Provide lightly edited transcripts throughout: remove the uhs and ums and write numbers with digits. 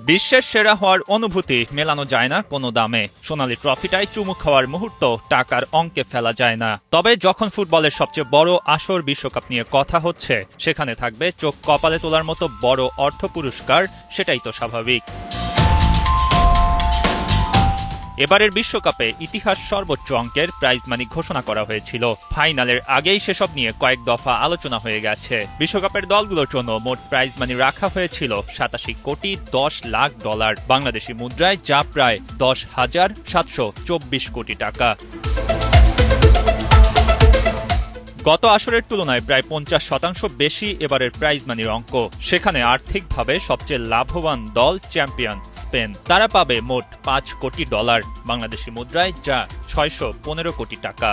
বিশ্বের সেরা হওয়ার অনুভূতি মেলানো যায় না কোনো দামে। সোনালী ট্রফিটাই চুমু খাওয়ার মুহূর্ত টাকার অঙ্কে ফেলা যায় না। তবে যখন ফুটবলের সবচেয়ে বড় আসর বিশ্বকাপ নিয়ে কথা হচ্ছে, সেখানে থাকবে চোখ কপালে তোলার মতো বড় অর্থ পুরস্কার, সেটাই তো স্বাভাবিক। এবারের বিশ্বকাপে ইতিহাস সর্বোচ্চ অঙ্কের প্রাইজ মানি ঘোষণা করা হয়েছিল। ফাইনালের আগেই সেসব নিয়ে কয়েক দফা আলোচনা হয়ে গেছে। বিশ্বকাপের দলগুলোর জন্য মোট প্রাইজ মানি রাখা হয়েছিল ৮৭ কোটি ১০ লাখ ডলার, বাংলাদেশি মুদ্রায় যা প্রায় ১০,৭২৪ কোটি টাকা। গত আসরের তুলনায় প্রায় ৫০% বেশি এবারের প্রাইজ মানির অঙ্ক। সেখানে আর্থিকভাবে সবচেয়ে লাভবান দল চ্যাম্পিয়ন স্পেন। তারা পাবে মোট ৫ কোটি ডলার, বাংলাদেশি মুদ্রায় যা ৬১৫ কোটি টাকা।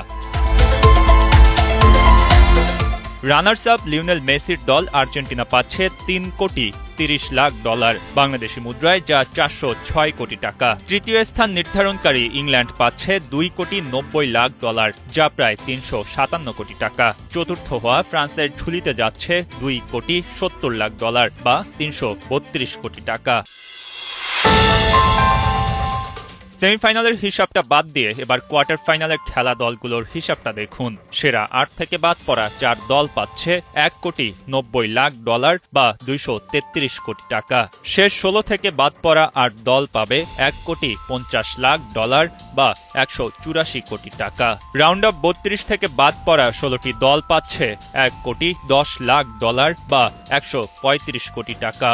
রানার্স আপ লিওনেল মেসির দল আর্জেন্টিনা পাচ্ছে ৩ কোটি ৩০ লাখ ডলার, বাংলাদেশি মুদ্রায় যা ৪০৬ কোটি টাকা। তৃতীয় স্থান নির্ধারণকারী ইংল্যান্ড পাচ্ছে ২ কোটি ৯০ লাখ ডলার, যা প্রায় ৩৫৭ কোটি টাকা। চতুর্থ হওয়া ফ্রান্সের ঝুলিতে যাচ্ছে ২ কোটি ৭০ লাখ ডলার বা ৩৩২ কোটি টাকা। সেমিফাইনালের হিসাবটা বাদ দিয়ে এবার কোয়ার্টার ফাইনালের খেলা দলগুলোর হিসাবটা দেখুন। সেরা ৮ থেকে বাদ পড়া ৪ দল পাচ্ছে ১ কোটি ৯০ লাখ ডলার বা ২৩৩ কোটি টাকা। শেষ ১৬ থেকে বাদ পড়া ৮ দল পাবে ১ কোটি ৫০ লাখ ডলার বা ১৮৪ কোটি টাকা। রাউন্ড অফ ৩২ থেকে বাদ পড়া ১৬টি দল পাচ্ছে ১ কোটি ১০ লাখ ডলার বা ১৩৫ কোটি টাকা।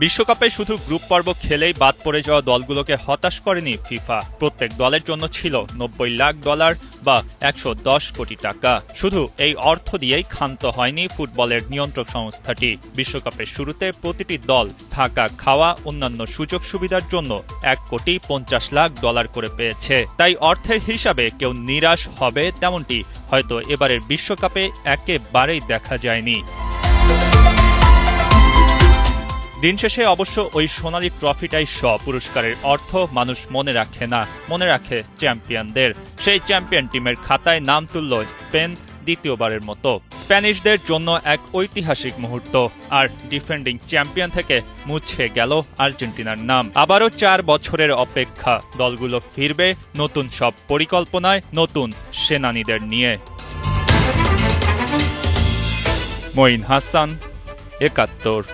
বিশ্বকাপে শুধু গ্রুপ পর্ব খেলেই বাদ পড়ে যাওয়া দলগুলোকে হতাশ করেনি ফিফা। প্রত্যেক দলের জন্য ছিল ৯০ লাখ ডলার বা ১১০ কোটি টাকা। শুধু এই অর্থ দিয়েই ক্ষান্ত হয়নি ফুটবলের নিয়ন্ত্রক সংস্থাটি। বিশ্বকাপের শুরুতে প্রতিটি দল থাকা, খাওয়া, অন্যান্য সুযোগ সুবিধার জন্য ১ কোটি ৫০ লাখ ডলার করে পেয়েছে। তাই অর্থের হিসাবে কেউ নিরাশ হবে তেমনটি হয়তো এবারের বিশ্বকাপে একেবারেই দেখা যায়নি। দিন শেষে অবশ্য ওই সোনালী ট্রফিটাই সব। পুরস্কারের অর্থ মানুষ মনে রাখে না, মনে রাখে চ্যাম্পিয়নদের। সেই চ্যাম্পিয়ন টিমের খাতায় নাম তুলল স্পেন দ্বিতীয়বারের মতো। স্প্যানিশদের জন্য এক ঐতিহাসিক মুহূর্ত, আর ডিফেন্ডিং চ্যাম্পিয়ন থেকে মুছে গেল আর্জেন্টিনার নাম। আবারও ৪ বছরের অপেক্ষা। দলগুলো ফিরবে নতুন সব পরিকল্পনায়, নতুন সেনানীদের নিয়ে। মঈন হাসান, ৭১।